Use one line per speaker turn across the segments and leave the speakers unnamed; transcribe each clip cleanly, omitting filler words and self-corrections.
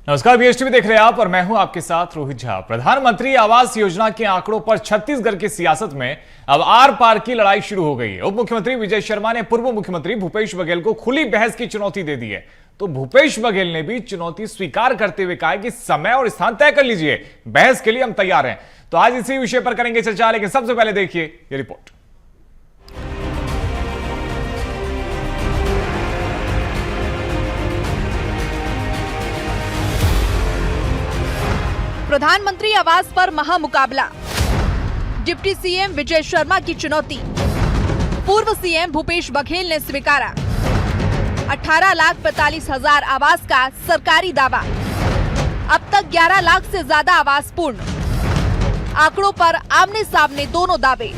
नमस्कार, बीएसटीवी देख रहे हैं आप और मैं हूं आपके साथ रोहित झा। प्रधानमंत्री आवास योजना के आंकड़ों पर छत्तीसगढ़ की सियासत में अब आर पार की लड़ाई शुरू हो गई है। उप मुख्यमंत्री विजय शर्मा ने पूर्व मुख्यमंत्री भूपेश बघेल को खुली बहस की चुनौती दे दी है, तो भूपेश बघेल ने भी चुनौती स्वीकार करते हुए कहा कि समय और स्थान तय कर लीजिए, बहस के लिए हम तैयार हैं। तो आज इसी विषय पर करेंगे चर्चा, लेकिन सबसे पहले देखिए ये रिपोर्ट।
प्रधानमंत्री आवास पर महामुकाबला, डिप्टी सीएम विजय शर्मा की चुनौती, पूर्व सीएम भूपेश बघेल ने स्वीकारा। 18,45,000 आवास का सरकारी दावा, अब तक 11 लाख से ज्यादा आवास पूर्ण। आंकड़ों पर आमने सामने दोनों दावे।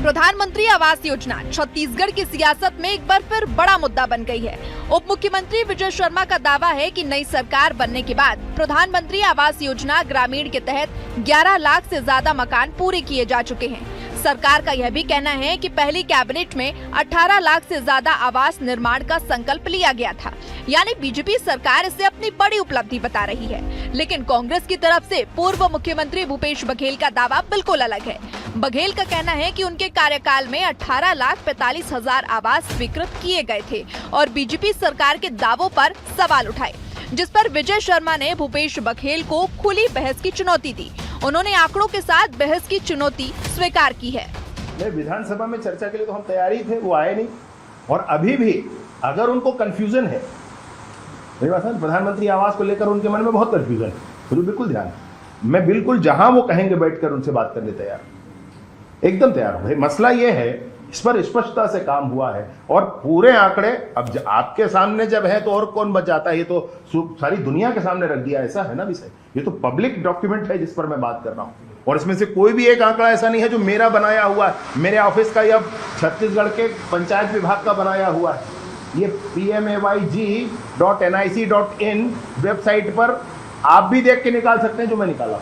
प्रधानमंत्री आवास योजना छत्तीसगढ़ की सियासत में एक बार फिर बड़ा मुद्दा बन गई है। उप मुख्यमंत्री विजय शर्मा का दावा है कि नई सरकार बनने के बाद प्रधानमंत्री आवास योजना ग्रामीण के तहत 11 लाख से ज्यादा मकान पूरे किए जा चुके हैं। सरकार का यह भी कहना है कि पहली कैबिनेट में 18 लाख से ज्यादा आवास निर्माण का संकल्प लिया गया था, यानी बीजेपी सरकार इसे अपनी बड़ी उपलब्धि बता रही है। लेकिन कांग्रेस की तरफ से पूर्व मुख्यमंत्री भूपेश बघेल का दावा बिल्कुल अलग है। बघेल का कहना है कि उनके कार्यकाल में 18,45,000 आवास स्वीकृत किए गए थे और बीजेपी सरकार के दावों पर सवाल उठाए, जिस पर विजय शर्मा ने भूपेश बघेल को खुली बहस की चुनौती दी। उन्होंने आंकड़ों के साथ बहस की चुनौती स्वीकार की है।
विधानसभा में चर्चा के लिए तो हम तैयार ही थे, वो आए नहीं। और अभी भी अगर उनको कंफ्यूजन है, मेरी बात समझ, प्रधानमंत्री आवास को लेकर उनके मन में बहुत कंफ्यूजन है, तो बिल्कुल ध्यान, मैं बिल्कुल जहां वो कहेंगे बैठकर उनसे बात करने तैयार, एकदम तैयार हूं। मसला ये है, इस पर स्पष्टता से काम हुआ है और पूरे आंकड़े अब आपके सामने जब है तो और कौन बच जाता है, ये तो सारी दुनिया के सामने रख दिया, ऐसा है ना विषय। ये तो पब्लिक डॉक्यूमेंट है जिस पर मैं बात कर रहा हूं, और इसमें से कोई भी एक आंकड़ा ऐसा नहीं है जो मेरा बनाया हुआ है, मेरे ऑफिस का या छत्तीसगढ़ के पंचायत विभाग का बनाया हुआ है। ये pmayg.nic.in वेबसाइट पर आप भी देख के निकाल सकते हैं जो मैं निकाला।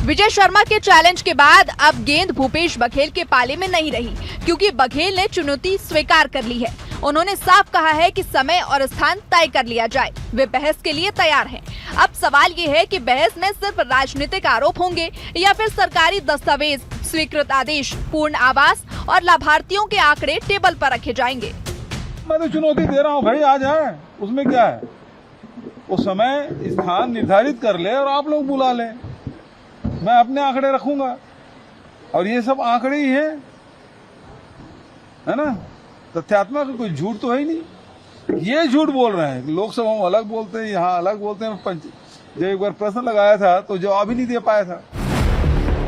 विजय शर्मा के चैलेंज के बाद अब गेंद भूपेश बघेल के पाले में नहीं रही, क्योंकि बघेल ने चुनौती स्वीकार कर ली है। उन्होंने साफ कहा है कि समय और स्थान तय कर लिया जाए, वे बहस के लिए तैयार हैं। अब सवाल ये है कि बहस में सिर्फ राजनीतिक आरोप होंगे या फिर सरकारी दस्तावेज, स्वीकृत आदेश, पूर्ण आवास और लाभार्थियों के आंकड़े टेबल पर रखे जाएंगे।
मैं तो चुनौती दे रहा हूँ भाई, आ जाए, उसमें क्या है। वो समय स्थान निर्धारित कर ले और आप लोग बुला लें, मैं अपने आंकड़े रखूंगा और ये सब आंकड़े ही है ना, तथ्यात्मक, कोई झूठ तो है ही नहीं। ये झूठ बोल रहे हैं, लोकसभा में अलग बोलते हैं, यहाँ अलग बोलते हैं। जब एक बार प्रश्न लगाया था तो जवाब ही नहीं दे पाया था।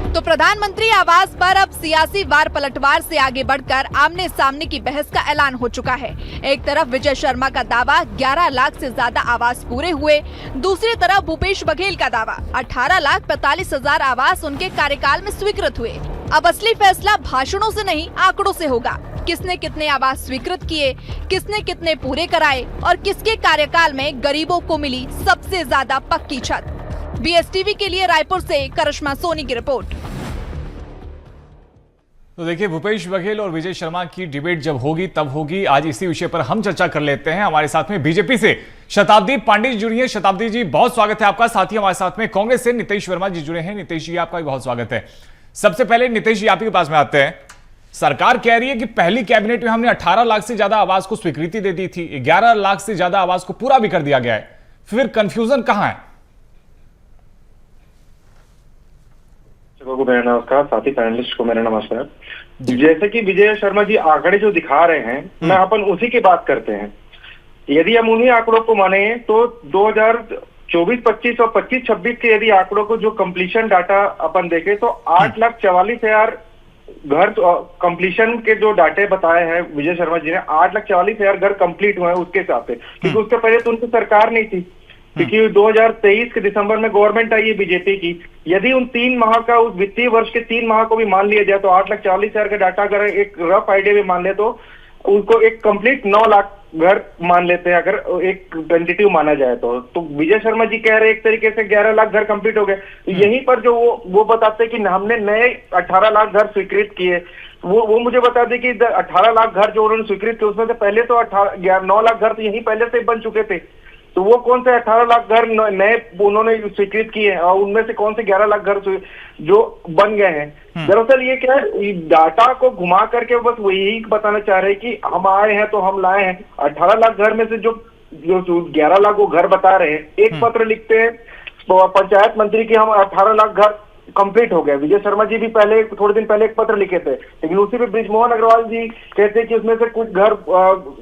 तो प्रधानमंत्री आवास पर अब सियासी वार पलटवार से आगे बढ़कर आमने सामने की बहस का ऐलान हो चुका है। एक तरफ विजय शर्मा का दावा 11 लाख से ज्यादा आवास पूरे हुए, दूसरी तरफ भूपेश बघेल का दावा 18,45,000 आवास उनके कार्यकाल में स्वीकृत हुए। अब असली फैसला भाषणों से नहीं, आंकड़ों से होगा। किसने कितने आवास स्वीकृत किए, किसने कितने पूरे कराए और किसके कार्यकाल में गरीबों को मिली सबसे ज्यादा पक्की छत। बीएसटीवी के लिए रायपुर से करिश्मा सोनी की रिपोर्ट।
तो देखिए, भूपेश बघेल और विजय शर्मा की डिबेट जब होगी तब होगी। आज इसी विषय पर हम चर्चा कर लेते हैं। हमारे साथ में बीजेपी से शताब्दी पांडे जी जुड़ी है। शताब्दी जी, बहुत स्वागत है आपका। साथ ही हमारे साथ में कांग्रेस से नितेश वर्मा जी जुड़े हैं। नितेश जी, आपका भी बहुत स्वागत है। सबसे पहले नितेश जी, आप ही के पास में आते हैं। सरकार कह रही है कि पहली कैबिनेट में हमने 18 लाख से ज्यादा आवास को स्वीकृति दे दी थी, 11 लाख से ज्यादा आवास को पूरा भी कर दिया गया है, फिर कंफ्यूजन कहां है?
को मेरा नमस्कार, साथी पैनलिस्ट को मेरा नमस्कार। जैसे कि विजय शर्मा जी आंकड़े जो दिखा रहे हैं, मैं अपन उसी की बात करते हैं। यदि हम उन्हीं आंकड़ों को माने तो 2024-25 और 25-26 के यदि आंकड़ों को जो कंप्लीशन डाटा अपन देखें तो 8,44,000 घर कंप्लीशन के जो डाटे बताए हैं विजय शर्मा जी ने, 8,44,000 घर कंप्लीट हुए हैं उसके हिसाब से, क्योंकि उसके पहले तो उनकी सरकार नहीं थी, क्योंकि 2023 के दिसंबर में गवर्नमेंट आई है बीजेपी की। यदि उन 3 माह का, उस वित्तीय वर्ष के 3 माह को भी मान लिया जाए तो 8,40,000 का डाटा अगर एक रफ आइडिया भी मान ले तो उनको एक कंप्लीट 9 लाख घर मान लेते हैं, अगर एक टेंटेटिव माना जाए तो विजय शर्मा जी कह रहे हैं एक तरीके से 11 लाख घर कंप्लीट हो गए। यहीं पर जो वो बताते हैं कि हमने नए 18 लाख घर स्वीकृत किए, वो मुझे बता दें कि 18 लाख घर जो उन्होंने स्वीकृत किए उसमें से पहले तो 9 लाख घर तो यहीं पहले से बन चुके थे। तो वो कौन से 18 लाख घर नए उन्होंने स्वीकृत किए हैं और उनमें से कौन से 11 लाख घर जो बन गए हैं। दरअसल ये क्या है, डाटा को घुमा करके बस वही बताना चाह रहे हैं कि हम आए हैं तो हम लाए हैं। 18 लाख घर में से जो 11 लाख वो घर बता रहे हैं, एक पत्र लिखते हैं पंचायत मंत्री की हम 18 लाख घर कंप्लीट हो गया। विजय शर्मा जी भी पहले थोड़े दिन पहले एक पत्र लिखे थे, लेकिन उसी पे ब्रिजमोहन अग्रवाल जी कहते हैं कि उसमें से कुछ घर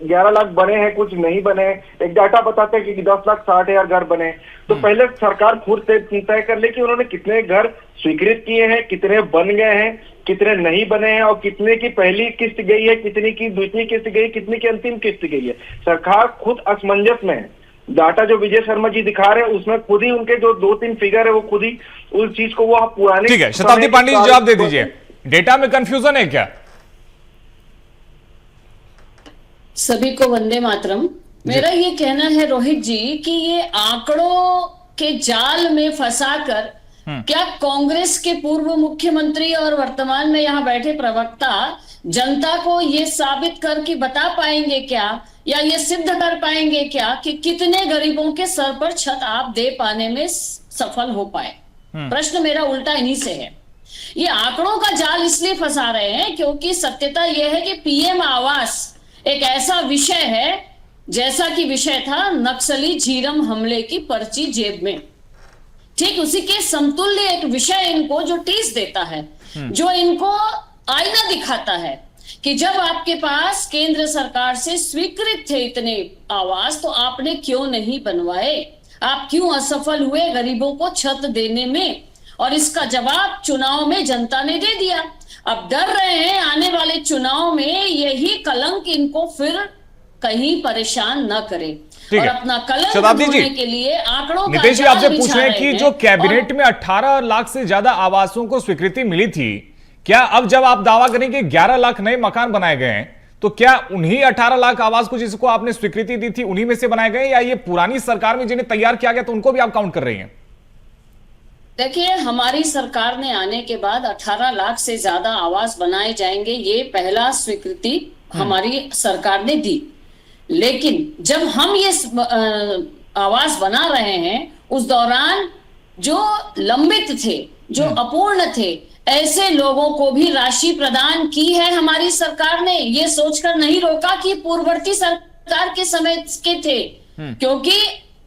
11 लाख बने हैं, कुछ नहीं बने। एक डाटा बताते हैं कि 10,60,000 घर बने। तो पहले सरकार खुद तय कर ले कि उन्होंने कितने घर स्वीकृत किए हैं, कितने बन गए हैं, कितने नहीं बने हैं और कितने की पहली किस्त गई है, कितने की द्वितीय किस्त गई, कितने की अंतिम किस्त गई है। सरकार खुद असमंजस में है। डाटा जो विजय शर्मा जी दिखा रहे हैं उसमें खुद ही उनके जो 2-3 फिगर है वो खुद ही उस चीज को वो पुराने।
ठीक है, शताब्दी पांडे जी जवाब दे दीजिए, डेटा में कंफ्यूजन है क्या?
सभी को वंदे मातरम। मेरा ये कहना है रोहित जी कि ये आंकड़ों के जाल में फंसाकर क्या कांग्रेस के पूर्व मुख्यमंत्री और वर्तमान में यहाँ बैठे प्रवक्ता जनता को ये साबित करके बता पाएंगे क्या, या ये सिद्ध कर पाएंगे क्या कि कितने गरीबों के सर पर छत आप दे पाने में सफल हो पाए? प्रश्न मेरा उल्टा इन्हीं से है। ये आंकड़ों का जाल इसलिए फंसा रहे हैं क्योंकि सत्यता यह है कि पीएम आवास एक ऐसा विषय है जैसा कि विषय था नक्सली झीरम हमले की पर्ची जेब में। ठीक उसी के समतुल्य एक विषय इनको जो टीस देता है, जो इनको आईना दिखाता है कि जब आपके पास केंद्र सरकार से स्वीकृत थे इतने आवास तो आपने क्यों नहीं बनवाए, आप क्यों असफल हुए गरीबों को छत देने में? और इसका जवाब चुनाव में जनता ने दे दिया। अब डर रहे हैं आने वाले चुनाव में यही कलंक इनको फिर कहीं परेशान न करे और अपना कलंक धोने के लिए आंकड़ों का
नितेश जी आपसे पूछ रहे हैं कि जो कैबिनेट में 18 लाख से ज्यादा आवासों को स्वीकृति मिली थी, क्या अब जब आप दावा करें कि 11 लाख नए मकान बनाए गए हैं तो क्या उन्हीं 18 लाख आवास को जिसको आपने स्वीकृति दी थी उन्हीं में से बनाए गए, या ये पुरानी सरकार में जिन्हें तैयार किया गया तो उनको भी आप काउंट कर रही हैं?
देखिए, हमारी सरकार ने आने के बाद 18 लाख से ज्यादा आवास बनाए जाएंगे, ये पहला स्वीकृति हमारी सरकार ने दी। लेकिन जब हम ये आवास बना रहे हैं उस दौरान जो लंबित थे, जो अपूर्ण थे, ऐसे लोगों को भी राशि प्रदान की है हमारी सरकार ने। ये सोचकर नहीं रोका कि पूर्ववर्ती सरकार के समय के थे, क्योंकि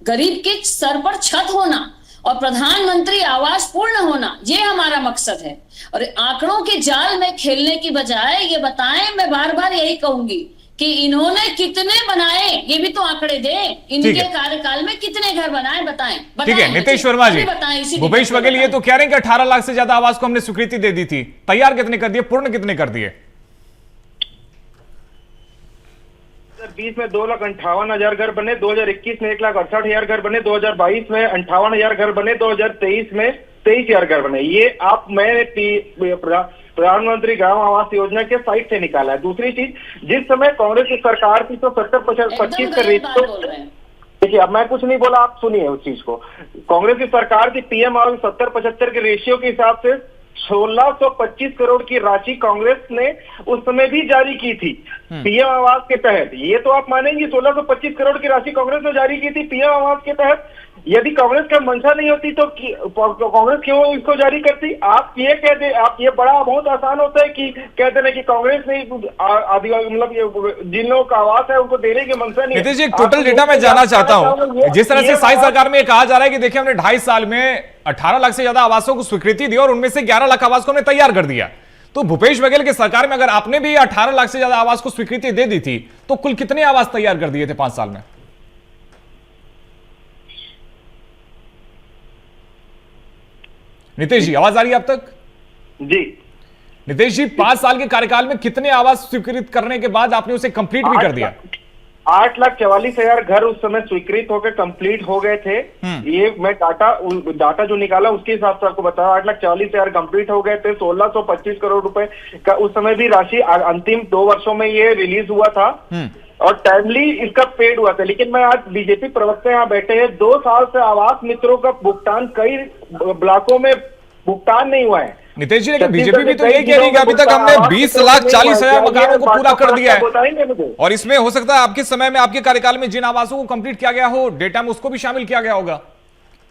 गरीब के सर पर छत होना और प्रधानमंत्री आवास पूर्ण होना ये हमारा मकसद है। और आंकड़ों के जाल में खेलने की बजाय ये बताएं, मैं बार बार यही कहूंगी कि इन्होंने कितने बनाए ये भी तो आंकड़े दें, इनके कार्यकाल में कितने घर बनाए बताएं।
ठीक है नीतीश वर्मा जी, भूपेश बघेल ये तो कह रहे हैं कि 18 लाख से ज्यादा आवास को हमने स्वीकृति दे दी थी, तैयार कितने कर दिए, पूर्ण कितने कर दिए?
2020 में 2,58,000 घर बने, 2021 में 1,68,000 घर बने, 2022 में 58,000 घर बने, 2023 में 23,000 घर बने। ये आप मैंने प्रधानमंत्री ग्राम आवास योजना के साइट से निकाला है। दूसरी चीज, जिस समय कांग्रेस की सरकार थी तो 70-25 का रेशियो, देखिए अब मैं कुछ नहीं बोला, आप सुनिए उस चीज को। कांग्रेस की सरकार की पीएम आवास 70-75 के रेशियो के हिसाब से 1625 करोड़ की राशि कांग्रेस ने उस समय भी जारी की थी पीएम आवास के तहत। ये तो आप मानेंगे 1625 करोड़ की राशि कांग्रेस ने जारी की थी पीएम आवास के तहत। यदि कांग्रेस का मंशा नहीं होती तो कांग्रेस क्यों इसको जारी करती? आप ये कहते, आप ये बड़ा बहुत आसान होता है कि कहते हैं कि कांग्रेस ने मतलब जिन लोगों का आवास है उनको देने की मंशा नहीं।
नितीश जी, टोटल डेटा मैं जानना चाहता हूं। जिस तरह से साई सरकार में कहा जा रहा है कि देखिए हमने 2.5 साल में 18 लाख से ज्यादा आवासों को स्वीकृति दी और उनमें से 11 लाख आवास को हमने तैयार कर दिया, तो भूपेश बघेल की सरकार में अगर आपने भी 18 लाख से ज्यादा आवास को स्वीकृति दे दी थी तो कुल कितने आवास तैयार कर दिए थे 5 साल में? नितेश जी आवाज आ रही है आप तक?
जी
नितेश जी, 5 साल के कार्यकाल में कितने आवास स्वीकृत करने के बाद आपने उसे कंप्लीट भी कर दिया?
8,44,000 घर उस समय स्वीकृत होकर कंप्लीट हो गए थे। ये मैं डाटा जो निकाला उसके हिसाब से आपको बताया, 8,44,000 कंप्लीट हो गए थे। 1625 करोड़ रुपए का उस समय भी राशि अंतिम 2 वर्षों में ये रिलीज हुआ था और टाइमली इसका पेड हुआ था। लेकिन मैं आज बीजेपी प्रवक्ता यहाँ बैठे हैं, 2 साल से आवास मित्रों का भुगतान कई ब्लॉकों में भुगतान नहीं हुआ है।
नितेश जी, लेकिन बीजेपी भी तो यही कह रही है कि अभी तक हमने 20,40,000 मकानों को पूरा कर दिया है,
बताएंगे मुझे।
और इसमें हो सकता है आपके समय में, आपके कार्यकाल में जिन आवासों को कंप्लीट किया गया हो डेटा में, उसको भी शामिल किया गया होगा,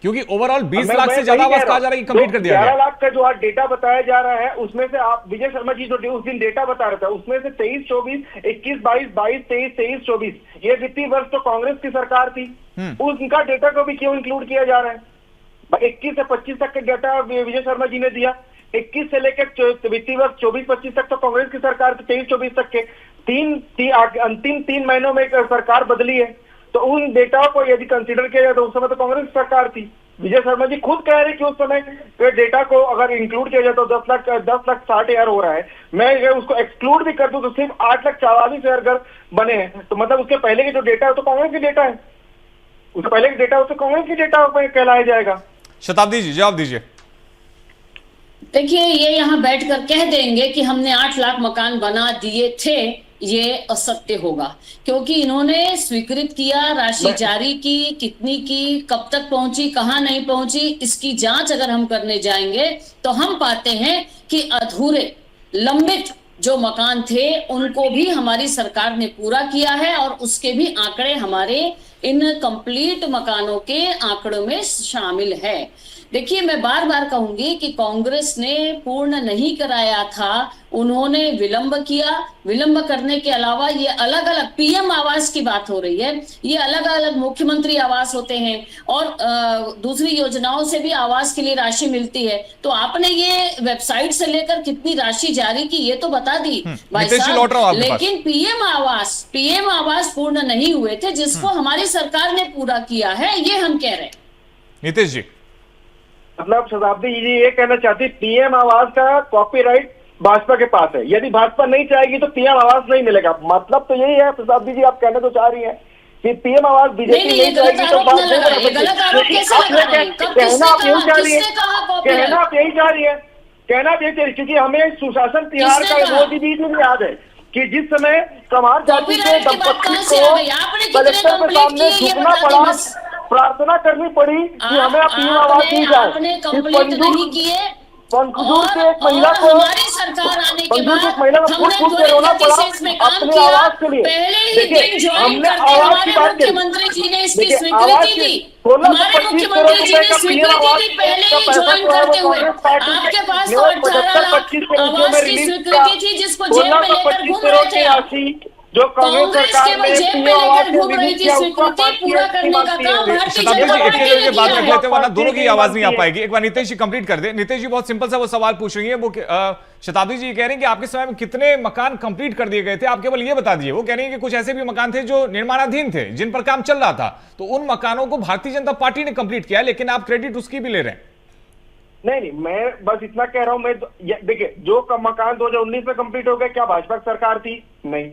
क्योंकि ओवरऑल 20 लाख से ज्यादा आवास कहा जा रहा है कि कंप्लीट कर दिया
11
गया।
लाख का जो आज डेटा बताया जा रहा है, उसमें से आप विजय शर्मा जी जो उस दिन डेटा बता रहा था, उसमें से 23-24, 21-22, 22-23, 23-24 ये वित्तीय वर्ष तो कांग्रेस की सरकार थी, उनका डेटा को भी क्यों इंक्लूड किया जा रहा है? 21 से 25 तक का डेटा विजय शर्मा जी ने दिया, 21 से लेकर वित्तीय वर्ष 24-25 तक तो कांग्रेस की सरकार थी, 23-24 तक के अंतिम 3 महीनों में सरकार बदली है, तो उन डेटाओं को यदि कंसीडर किया जाए तो उस समय तो कांग्रेस सरकार थी। विजय शर्मा जी खुद कह रहे कि उस समय डेटा को अगर इंक्लूड किया जाए तो 10,60,000 हो रहा है। मैं अगर उसको एक्सक्लूड भी कर दूं तो सिर्फ 8,44,000 घर बने हैं, तो मतलब उसके पहले के जो डेटा है तो कांग्रेस की डेटा है, उससे पहले के डेटा उससे कांग्रेस की डेटा कहलाया जाएगा।
शताब्दी जी जवाब दीजिए।
देखिए, ये यहाँ बैठकर कह देंगे कि हमने 8 लाख मकान बना दिए थे, ये असत्य होगा, क्योंकि इन्होंने स्वीकृत किया, राशि जारी की, कितनी की, कब तक पहुंची, कहां नहीं पहुंची, इसकी जांच अगर हम करने जाएंगे तो हम पाते हैं कि अधूरे लंबित जो मकान थे उनको भी हमारी सरकार ने पूरा किया है, और उसके भी आंकड़े हमारे इन कंप्लीट मकानों के आंकड़ों में शामिल है। देखिए, मैं बार बार कहूंगी कि कांग्रेस ने पूर्ण नहीं कराया था, उन्होंने विलंब किया। विलंब करने के अलावा ये अलग अलग पीएम आवास की बात हो रही है, ये अलग अलग मुख्यमंत्री आवास होते हैं और दूसरी योजनाओं से भी आवास के लिए राशि मिलती है। तो आपने ये वेबसाइट से लेकर कितनी राशि जारी की ये तो बता दी भाई साहब, लेकिन पीएम आवास पूर्ण नहीं हुए थे, जिसको हमारी सरकार ने पूरा किया है, ये हम कह रहे हैं।
नीतीश जी,
मतलब शताब्दी जी ये कहना चाहती पीएम आवास का कॉपीराइट भाजपा के पास है, यदि भाजपा नहीं चाहेगी तो पीएम आवास नहीं मिलेगा। मतलब तो यही है शताब्दी जी, आप कहना तो चाह रही हैं कि पीएम आवास बीजेपी नहीं चाहेगी तो बात नहीं कर सकती। कहना आप यही चाह रही है, कहना आप यही चाह रही है, कहना आप यही चाह रही, क्योंकि हमें सुशासन तिहार का वो भी याद है कि जिस समय कमार जाति के दंपत्ति को कलेक्टर के सामने झुकना पड़ा, प्रार्थना करनी पड़ी कि हमें पीएम आवास दी जाए। पंजूर के एक महिला को
हमारी सरकार आने के बाद
खुद से रोना पड़ा अपने आवाज के लिए। देखिए, हमने आवाज की बात की,
मुख्यमंत्री जी ने इसकी स्वीकृति दी, हमारे मुख्यमंत्री जी ने स्वीकृति दी पहले ही ज्वाइन करते हुए। आपके पास तो 18 लाख आवास की स्वीकृति थी, जिसको जेब में लेकर घूम रहे थे आप।
जो कांग्रेस
केवल जेब में लेकर घूम रही थी, स्वीकृति पूरा करने का काम भारतीय जनता पार्टी ने
बात रख लेते हैं, वरना
किया।
दोनों की आवाज नहीं आ पाएगी। एक बार नीतीश जी कंप्लीट कर दे। नीतीश जी बहुत सिंपल सा वो सवाल पूछ रही है, वो शताब्दी जी कह रही हैं कि आपके समय में कितने मकान कंप्लीट कर दिए गए थे, आप केवल ये बता दीजिए। वो कह रही है कि कुछ ऐसे भी मकान थे जो निर्माणाधीन थे, जिन पर काम चल रहा था, तो उन मकानों को भारतीय जनता पार्टी ने कंप्लीट किया, लेकिन आप क्रेडिट उसकी भी ले रहे हैं।
नहीं, मैं बस इतना कह रहा हूं। मैं देखिए, जो मकान 2019 में कंप्लीट हो गया, क्या भाजपा सरकार थी? नहीं।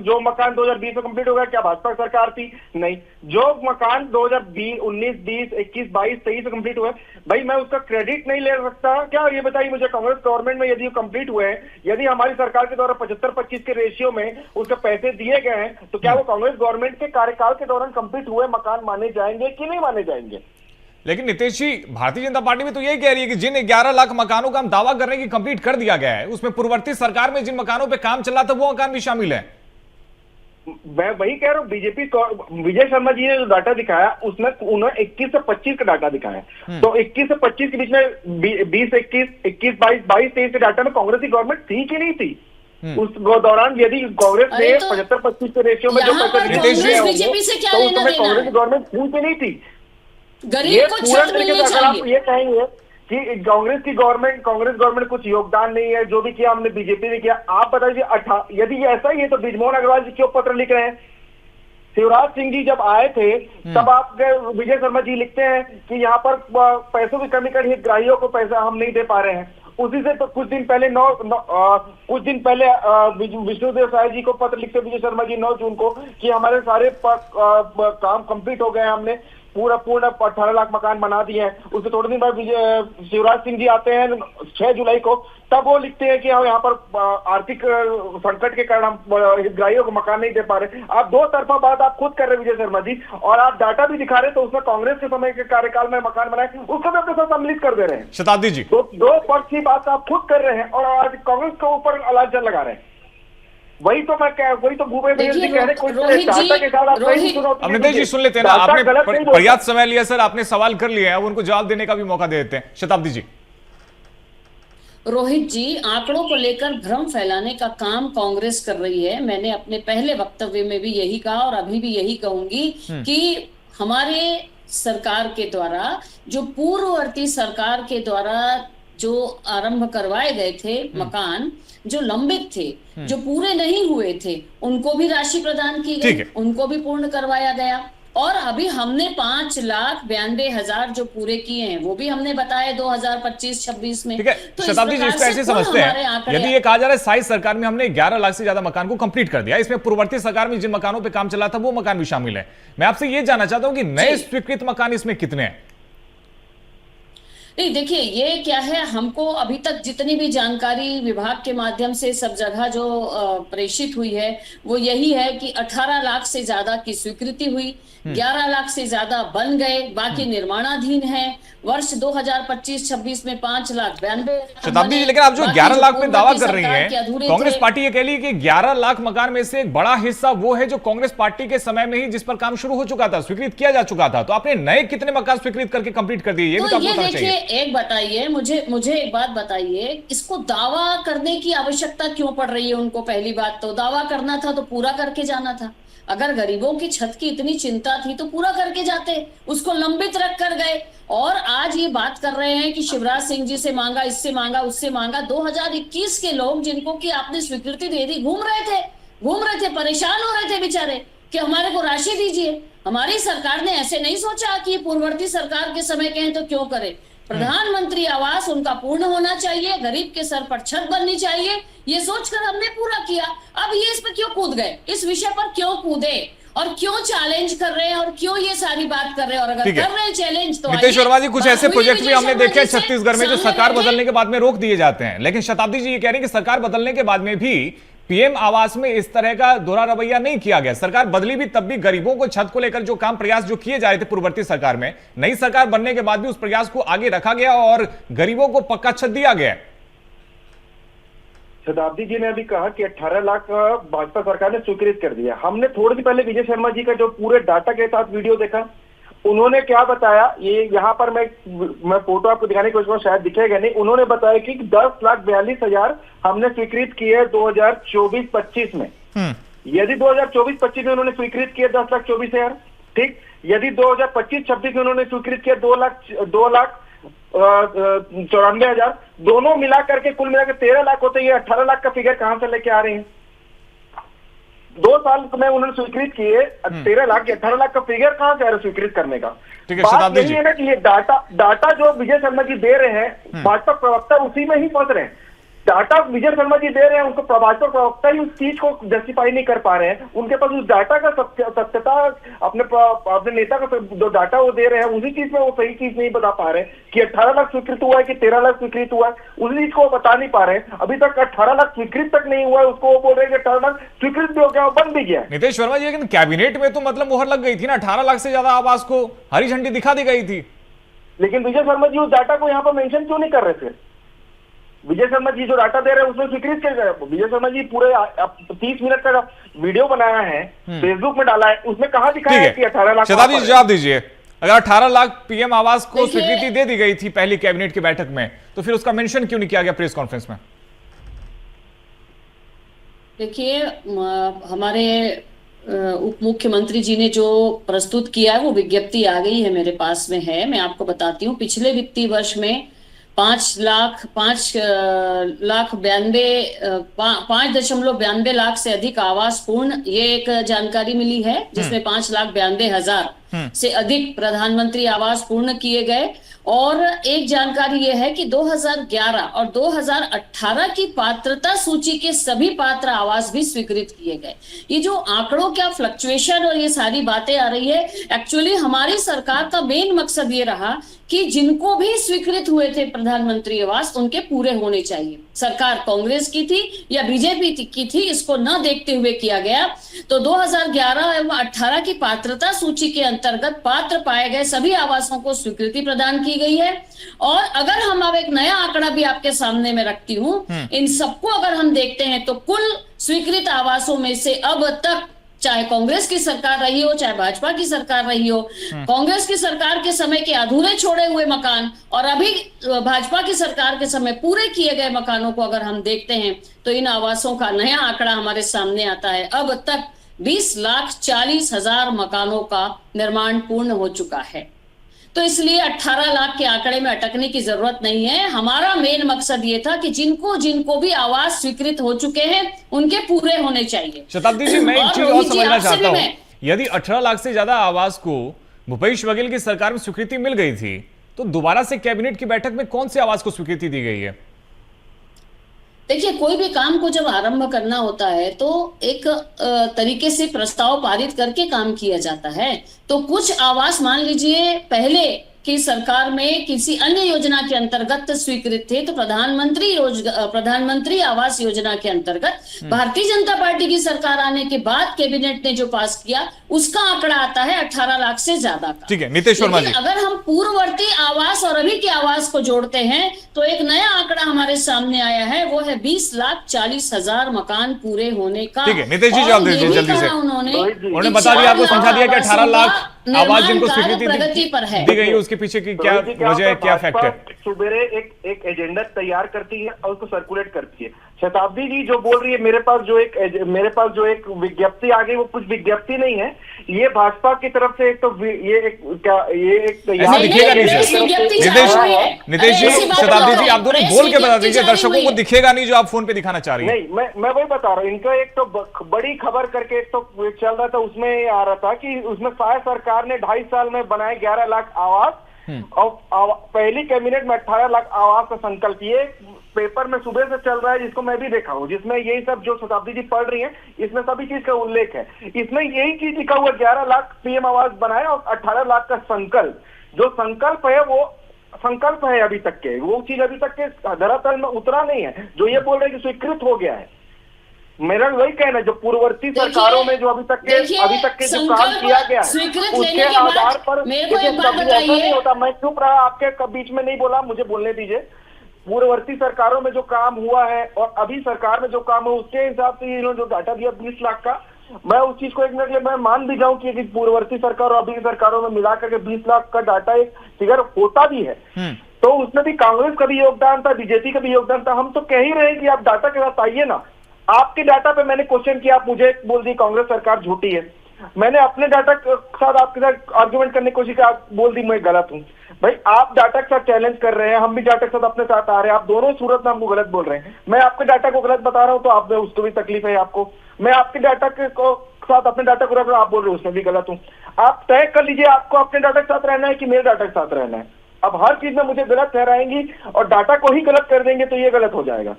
जो मकान 2020 में कंप्लीट हो गया, क्या भाजपा सरकार थी? नहीं। जो मकान 2020, 19, 20, 21, 22, 23 में कंप्लीट हुए, भाई मैं उसका क्रेडिट नहीं ले सकता क्या? ये बताइए मुझे, कांग्रेस गवर्नमेंट में यदि कंप्लीट हुए हैं, यदि हमारी सरकार के द्वारा 75-25 के रेशियो में उसके पैसे दिए गए हैं, तो क्या वो कांग्रेस गवर्नमेंट के कार्यकाल के दौरान कंप्लीट हुए मकान माने जाएंगे कि नहीं माने जाएंगे?
लेकिन नीतीश जी, भारतीय जनता पार्टी भी तो यही कह रही है कि जिन 11 लाख मकानों का हम दावा कर रहे हैं कि कंप्लीट कर दिया गया है, उसमें पूर्ववर्ती सरकार में जिन मकानों पे काम चल रहा था वो मकान भी शामिल है।
मैं वही कह रहा हूँ, बीजेपी विजय शर्मा जी ने जो डाटा दिखाया उसमें उन्होंने 21 से 25 का डाटा दिखाया, तो 21 से 25 के बीच में 20, 21, 22, 23 के डाटा में कांग्रेस की गवर्नमेंट थी कि नहीं थी? उस दौरान यदि कांग्रेस ने 75-25 के रेशियो में जो पैसे तो उस समय कांग्रेस की गवर्नमेंट थी कि नहीं थी?
गरीब को छत मिलनी चाहिए।
आप ये कहेंगे कि कांग्रेस गवर्नमेंट कुछ योगदान नहीं है, जो भी किया हमने बीजेपी ने किया। आप बताइए, यदि ये ऐसा ही है तो बृजमोहन अग्रवाल जी क्यों पत्र लिख रहे हैं? शिवराज सिंह जी जब आए थे तब आप विजय शर्मा जी लिखते हैं कि यहाँ पर पैसों की कमी कर हितग्राहियों को पैसा हम नहीं दे पा रहे हैं। उसी से तो कुछ दिन पहले विष्णुदेव साय जी को पत्र लिखते विजय शर्मा जी 9 जून को कि हमारे सारे काम कंप्लीट हो गए, हमने पूर्ण 18 लाख मकान बना दिए हैं। उसके थोड़े दिन बाद शिवराज सिंह जी आते हैं 6 जुलाई को, तब वो लिखते हैं कि हम यहाँ पर आर्थिक संकट के कारण हम हितग्राहियों को मकान नहीं दे पा रहे। आप दो तरफा बात आप खुद कर रहे हैं विजय शर्मा जी, और आप डाटा भी दिखा रहे हैं। तो उसमें कांग्रेस के समय के कार्यकाल में मकान बनाए उसको भी अपने साथ सम्मिलित कर दे रहे हैं।
शताब्दी जी,
दो पक्ष की बात आप खुद कर रहे हैं और आज कांग्रेस के ऊपर अलार्जन लगा रहे हैं। वही तो भूपेश जी कह रहे हैं।
अब नितेश जी सुन लेते हैं ना, आपने पर्याप्त समय लिया सर, आपने सवाल कर लिया है, अब उनको जवाब देने का भी मौका दे देते हैं। शताब्दी जी।
रोहित जी, आंकड़ों को लेकर भ्रम फैलाने का काम कांग्रेस कर रही है। मैंने अपने पहले वक्तव्य में भी यही कहा और अभी भी यही कहूंगी कि हमारे सरकार के द्वारा, जो पूर्ववर्ती सरकार के द्वारा जो आरंभ करवाए गए थे मकान, जो लंबित थे, जो पूरे नहीं हुए थे, उनको भी राशि प्रदान की गई, उनको भी पूर्ण करवाया गया। और अभी हमने 5,92,000 जो पूरे किए हैं वो भी हमने बताया 2025-26 में।
ठीक है तो शताब्दी जी, इसको ऐसे समझते हैं, यदि ये कहा जा रहा है 27 सरकार में हमने 11 लाख से ज्यादा मकान को कंप्लीट कर दिया, इसमें पूर्ववर्ती सरकार में जिन मकानों पे काम चला था वो मकान भी शामिल है। मैं आपसे ये जानना चाहता हूं कि नए स्वीकृत मकान इसमें कितने हैं?
नहीं, देखिए ये क्या है, हमको अभी तक जितनी भी जानकारी विभाग के माध्यम से सब जगह जो प्रेषित हुई है वो यही है कि 18 लाख से ज्यादा की स्वीकृति हुई, 11 लाख से ज्यादा बन गए, बाकी निर्माणाधीन है। वर्ष 2025-26 में 5,92,000।
शताब्दी जी, लेकिन आप जो 11 लाख में दावा कर रही हैं, कांग्रेस पार्टी ये कह रही है कि 11 लाख मकान में से एक बड़ा हिस्सा वो है जो कांग्रेस पार्टी के समय में ही जिस पर काम शुरू हो चुका था, स्वीकृत किया जा चुका था। तो आपने नए कितने मकान स्वीकृत करके कंप्लीट कर दिए, ये भी तो आपको बताना चाहिए।
एक बताइए मुझे एक बात बताइए, इसको दावा करने की आवश्यकता क्यों पड़ रही है उनको? पहली बात तो दावा करना था तो पूरा करके जाना था। अगर गरीबों की छत की इतनी चिंता थी तो पूरा करके जाते, उसको लंबित रख कर गए। और आज ये बात कर रहे हैं कि शिवराज सिंह जी से मांगा, इससे मांगा, उससे मांगा। 2021 के लोग जिनको कि आपने स्वीकृति दे दी घूम रहे थे, परेशान हो रहे थे बेचारे कि हमारे को राशि दीजिए। हमारी सरकार ने ऐसे नहीं सोचा कि पूर्ववर्ती सरकार के समय के हैं तो क्यों करे। प्रधानमंत्री आवास उनका पूर्ण होना चाहिए, गरीब के सर पर छत बननी चाहिए, ये सोचकर हमने पूरा किया। अब ये इस पर क्यों कूद गए, इस विषय पर क्यों कूदे और क्यों चैलेंज कर रहे हैं और क्यों ये सारी बात कर रहे हैं? और अगर कर रहे हैं चैलेंज तो
नितेश वर्मा जी, कुछ ऐसे प्रोजेक्ट भी हमने देखे हैं छत्तीसगढ़ में जो सरकार बदलने के बाद में रोक दिए जाते हैं। लेकिन शताब्दी जी ये कह रहे हैं कि सरकार बदलने के बाद में भी पीएम आवास में इस तरह का दोहरा रवैया नहीं किया गया। सरकार बदली भी तब भी गरीबों को छत को लेकर जो काम प्रयास जो किए जा रहे थे पूर्ववर्ती सरकार में, नई सरकार बनने के बाद भी उस प्रयास को आगे रखा गया और गरीबों को पक्का छत दिया गया।
शताब्दी जी ने अभी कहा कि 18 लाख भाजपा सरकार ने स्वीकृत कर दिया। हमने थोड़ी देर पहले विजय शर्मा जी का जो पूरे डाटा के साथ वीडियो देखा, उन्होंने क्या बताया, ये यहाँ पर मैं फोटो आपको दिखाने की कोशिश करूँ, शायद दिखेगा नहीं। उन्होंने बताया कि 10,42,000 हमने स्वीकृत किए 2024-25 में। यदि 2024-25 में उन्होंने स्वीकृत किया 10,24,000, ठीक। यदि 2025-26 में उन्होंने स्वीकृत किया 2,94,000, दोनों मिला करके कुल मिलाकर 13 लाख होते हैं। 18 लाख का फिगर कहां से लेके आ रहे हैं? 2 साल में उन्होंने स्वीकृत किए 13 लाख, 18 लाख का फिगर कहां से आ रहा है स्वीकृत करने का? बात यही है ना कि ये डाटा जो विजय शर्मा जी दे रहे हैं, भाजपा प्रवक्ता उसी में ही फंस रहे हैं। डाटा विजय शर्मा जी दे रहे हैं, उनको भाजपा प्रवक्ता ही उस चीज को जस्टिफाई नहीं कर पा रहे हैं। उनके पास उस डाटा का सत्यता, अपने नेता का जो डाटा वो दे रहे हैं उसी चीज में वो सही चीज नहीं बता पा रहे कि 18 लाख स्वीकृत हुआ है कि 13 लाख स्वीकृत हुआ है, उसी चीज को वो बता नहीं पा रहे हैं। अभी तक 18 लाख स्वीकृत तक नहीं हुआ है, उसको वो बोल रहे हैं कि 18 लाख स्वीकृत भी हो गया, बन भी गया।
नितेश वर्मा जी, लेकिन कैबिनेट में तो मतलब मुहर लग गई थी ना, 18 लाख से ज्यादा आवास को हरी झंडी दिखा दी गई थी।
लेकिन विजय शर्मा जी उस डाटा को यहाँ पर मेंशन क्यों नहीं कर रहे थे? विजय शर्मा जी जो डाटा दे रहे हैं उसमें स्वीकृत किया गया। विजय शर्मा जी पूरे 30 मिनट का वीडियो बनाया है, फेसबुक में डाला है, उसमें कहा दिखाया है कि 18 लाख।
शताब्दी जी जवाब दीजिए, अगर 18 लाख पीएम आवास को स्वीकृति दे दी गई थी पहली कैबिनेट की बैठक में, तो फिर उसका मेंशन क्यों नहीं किया गया प्रेस कॉन्फ्रेंस में?
देखिए, हमारे उप मुख्यमंत्री जी ने जो प्रस्तुत किया है वो विज्ञप्ति आ गई है, मेरे पास में है, मैं आपको बताती हूँ। पिछले वित्तीय वर्ष में 5,92,000 से अधिक आवास पूर्ण, ये एक जानकारी मिली है जिसमें 5,92,000 से अधिक प्रधानमंत्री आवास पूर्ण किए गए। और एक जानकारी यह है कि 2011 और 2018 की पात्रता सूची के सभी पात्र आवास भी स्वीकृत किए गए। ये जो आंकड़ों का फ्लक्चुएशन और ये सारी बातें आ रही है, एक्चुअली हमारी सरकार का मेन मकसद ये रहा कि जिनको भी स्वीकृत हुए थे प्रधानमंत्री आवास उनके पूरे होने चाहिए। सरकार कांग्रेस की थी या बीजेपी की थी, इसको न देखते हुए किया गया। तो 2011 एवं 18 की पात्रता सूची के अंतर्गत पात्र पाए गए सभी आवासों को स्वीकृति प्रदान की गई है। और अगर हम अब एक नया आंकड़ा भी आपके सामने में रखती हूं, इन सबको अगर हम देखते हैं तो कुल स्वीकृत आवासों में से अब तक, चाहे कांग्रेस की सरकार रही हो चाहे भाजपा की सरकार रही हो, कांग्रेस की सरकार के समय के अधूरे छोड़े हुए मकान और अभी भाजपा की सरकार के समय पूरे किए गए मकानों को अगर हम देखते हैं तो इन आवासों का नया आंकड़ा हमारे सामने आता है। अब तक 20,40,000 मकानों का निर्माण पूर्ण हो चुका है। तो इसलिए 18 लाख के आंकड़े में अटकने की जरूरत नहीं है। हमारा मेन मकसद ये था कि जिनको भी आवास स्वीकृत हो चुके हैं उनके पूरे होने चाहिए।
शताब्दी जी, मैं एक चीज और समझना चाहता हूं, यदि 18 लाख से ज्यादा आवास को भूपेश बघेल की सरकार में स्वीकृति मिल गई थी तो दोबारा से कैबिनेट की बैठक में कौन से आवास को स्वीकृति दी गई है?
देखिए, कोई भी काम को जब आरंभ करना होता है तो एक तरीके से प्रस्ताव पारित करके काम किया जाता है। तो कुछ आवास मान लीजिए पहले की सरकार में किसी अन्य योजना के अंतर्गत स्वीकृत थे, तो प्रधानमंत्री आवास योजना के अंतर्गत भारतीय जनता पार्टी की सरकार आने के बाद कैबिनेट ने जो पास किया उसका आंकड़ा आता है 18 लाख से ज्यादा का।
ठीक है, नीतीश वर्मा जी,
अगर हम पूर्ववर्ती आवास और अभी के आवास को जोड़ते हैं तो एक नया आंकड़ा हमारे सामने आया है, वो है 20,40,000 मकान पूरे होने का।
ठीक है, नीतीश जी जवाब दीजिए जल्दी से। उन्होंने बता दिया, आपको समझा दिया कि 18 लाख आवास जिनको स्वीकृति दी गई है उसके पीछे की क्या वजह है, क्या फैक्ट है?
सुबेरे एक एजेंडा तैयार करती है और उसको सर्कुलेट करती है। शताब्दी जी जो बोल रही है, मेरे पास जो एक विज्ञप्ति आ गई, वो कुछ विज्ञप्ति नहीं है, ये भाजपा की तरफ से एक तो
दिखेगा नहीं। नीतीश जी, शताब्दी जी, आप दोनों बोल के बता दीजिए, दर्शकों को दिखेगा नहीं जो आप फोन पे दिखाना चाह रही है।
नहीं, मैं वही बता रहा हूँ। इनका एक तो बड़ी खबर करके एक तो चल रहा था, उसमें आ रहा था कि उसमें शायद सरकार ने 2.5 साल में बनाए 11 लाख आवास और पहली कैबिनेट में 18 लाख आवास का संकल्प। ये पेपर में सुबह से चल रहा है, जिसको मैं भी देखा हूँ, जिसमें यही सब जो शताब्दी जी पढ़ रही हैं, इसमें सभी चीज का उल्लेख है। इसमें यही चीज लिखा हुआ 11 लाख पीएम आवास बनाए और 18 लाख का संकल्प। जो संकल्प है वो संकल्प है अभी तक के, वो चीज अभी तक के धरातल में उतरा नहीं है। जो ये बोल रहे हैं कि स्वीकृत हो गया है, मेरा वही कहना है, जो पूर्ववर्ती सरकारों में जो अभी तक के जो काम किया गया है उसके आधार पर नहीं होता। मैं चुप रहा, आपके बीच में नहीं बोला, मुझे बोलने दीजिए। पूर्ववर्ती सरकारों में जो काम हुआ है और अभी सरकार में जो काम है उसके हिसाब से इन्होंने जो डाटा दिया 20 लाख का, मैं उस चीज को एक मिनट के लिए मैं मान भी जाऊं कि पूर्ववर्ती सरकार और अभी की सरकारों में मिलाकर के 20 लाख का डाटा एक फिगर होता भी है, तो उसमें भी कांग्रेस का भी योगदान था, बीजेपी का भी योगदान था। हम तो कह ही रहे हैं कि आप डाटा के साथ आइए ना। आपके डाटा पे मैंने क्वेश्चन किया, आप मुझे बोल दी कांग्रेस सरकार झूठी है। मैंने अपने डाटा के साथ आपके साथ आर्गुमेंट करने की कोशिश की, आप बोल दी मैं गलत हूं। भाई आप डाटा के साथ चैलेंज कर रहे हैं, हम भी डाटा के साथ अपने साथ आ रहे हैं, आप दोनों सूरत में हमको गलत बोल रहे हैं। मैं आपके डाटा को गलत बता रहा हूं तो आप में उसको भी तकलीफ है आपको, मैं आपके डाटा के साथ अपने डाटा को रख रहा हूं, आप बोल रहे हो उसमें भी गलत हूं। आप तय कर लीजिए आपको अपने डाटा के साथ रहना है कि मेरे डाटा के साथ रहना है। अब हर चीज में मुझे गलत ठहराएंगी और डाटा को ही गलत कर देंगे तो ये गलत हो जाएगा।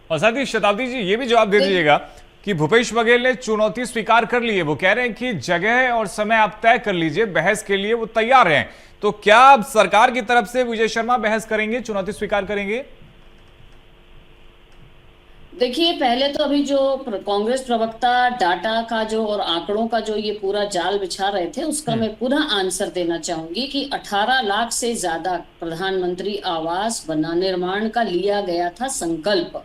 और साथ ही शताब्दी जी ये भी जवाब दे दीजिएगा कि भूपेश बघेल ने चुनौती स्वीकार कर ली है, वो कह रहे हैं कि जगह और समय आप तय कर लीजिए, बहस के लिए वो तैयार हैं। तो क्या अब सरकार की तरफ से विजय शर्मा बहस करेंगे, चुनौती स्वीकार करेंगे?
देखिए, पहले तो अभी जो कांग्रेस प्रवक्ता डाटा का जो और आंकड़ों का जो ये पूरा जाल बिछा रहे थे उसका मैं पुनः आंसर देना चाहूंगी कि 18 लाख से ज्यादा प्रधानमंत्री आवास निर्माण का लिया गया था संकल्प,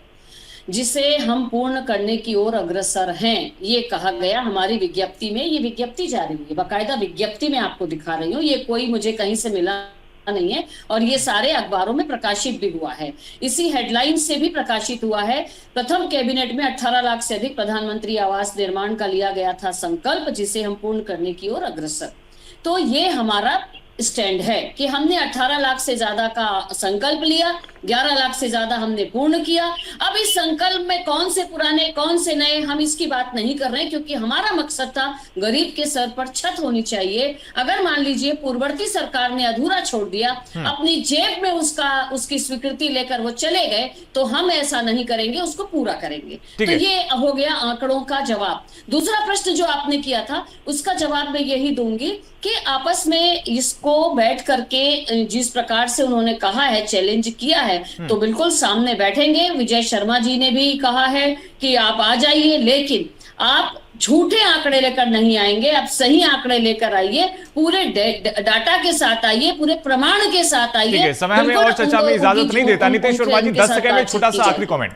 जिसे हम पूर्ण करने की ओर अग्रसर हैं, ये कहा गया हमारी विज्ञप्ति में। ये विज्ञप्ति जारी हुई है, बाकायदा विज्ञप्ति में आपको दिखा रही हूँ, ये कोई मुझे कहीं से मिला नहीं है और ये सारे अखबारों में प्रकाशित भी हुआ है, इसी हेडलाइन से भी प्रकाशित हुआ है। प्रथम कैबिनेट में 18 लाख से अधिक प्रधानमंत्री आवास निर्माण का लिया गया था संकल्प, जिसे हम पूर्ण करने की ओर अग्रसर। तो ये हमारा स्टैंड है कि हमने 18 लाख से ज्यादा का संकल्प लिया 11 लाख से ज्यादा हमने पूर्ण किया। अब इस संकल्प में कौन से पुराने कौन से नए, हम इसकी बात नहीं कर रहे हैं, क्योंकि हमारा मकसद था गरीब के सर पर छत होनी चाहिए। अगर मान लीजिए पूर्ववर्ती सरकार ने अधूरा छोड़ दिया, अपनी जेब में उसकी स्वीकृति लेकर वो चले गए, तो हम ऐसा नहीं करेंगे, उसको पूरा करेंगे। तो ये हो गया आंकड़ों का जवाब। दूसरा प्रश्न जो आपने किया था उसका जवाब मैं यही दूंगी कि आपस में इसको बैठ करके जिस प्रकार से उन्होंने कहा है, चैलेंज किया है, तो बिल्कुल सामने बैठेंगे। विजय शर्मा जी ने भी कहा है कि आप आ जाइए, लेकिन आप झूठे आंकड़े लेकर नहीं आएंगे, आप सही आंकड़े लेकर आइए, पूरे डाटा के साथ आइए, पूरे प्रमाण के साथ आइए।
समय हमें और चर्चा में इजाजत नहीं देता। नीतीश वर्मा जी 10 सेकंड में छोटा सा आखिरी कमेंट।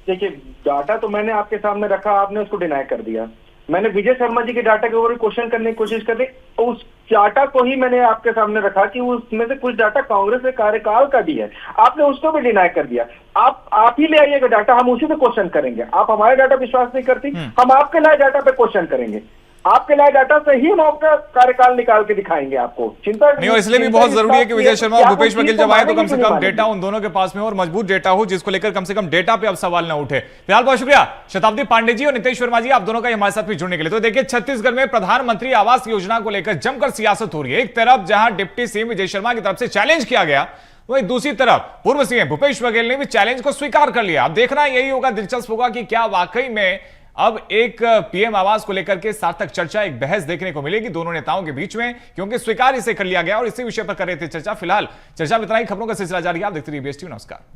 देखिए, डाटा तो मैंने आपके सामने रखा, आपने उसको डिनाई कर दिया। मैंने विजय शर्मा जी के डाटा के ऊपर क्वेश्चन करने की कोशिश कर दी, उस डाटा को ही मैंने आपके सामने रखा कि उसमें से कुछ डाटा कांग्रेस के कार्यकाल का भी है, आपने उसको भी डिनाई कर दिया। आप ही ले आइएगा डाटा, हम उसी पे क्वेश्चन करेंगे। आप हमारे डाटा विश्वास नहीं करती, हम आपके लाए डाटा पे क्वेश्चन करेंगे। आपके लाए डाटा से ही हम आपका कार्यकाल निकाल के दिखाएंगे आपको, चिंता
नहीं। और इसलिए भी बहुत जरूरी है कि विजय शर्मा और भूपेश बघेल जब आए तो कम से कम डेटा उन दोनों के पास में हो और मजबूत डेटा हो, जिसको लेकर कम से कम डेटा पे अब सवाल ना उठे। फिलहाल बहुत शुक्रिया शताब्दी पांडे जी और नीतीश वर्मा जी, आप दोनों का हमारे साथ में जुड़ने के लिए। तो देखिए, छत्तीसगढ़ में प्रधानमंत्री आवास योजना को लेकर जमकर सियासत हो रही है। एक तरफ जहां डिप्टी सीएम विजय शर्मा की तरफ से चैलेंज किया गया, वही दूसरी तरफ पूर्व सीएम भूपेश बघेल ने भी चैलेंज को स्वीकार कर लिया। अब देखना यही होगा, दिलचस्प होगा कि क्या वाकई में अब एक पीएम आवास को लेकर के सार्थक चर्चा, एक बहस देखने को मिलेगी दोनों नेताओं के बीच में, क्योंकि स्वीकार इसे कर लिया गया और इसी विषय पर कर रहे थे चर्चा। फिलहाल चर्चा में इतना ही। खबरों का सिलसिला जारी है, आप देखते रहिए BSTV। नमस्कार।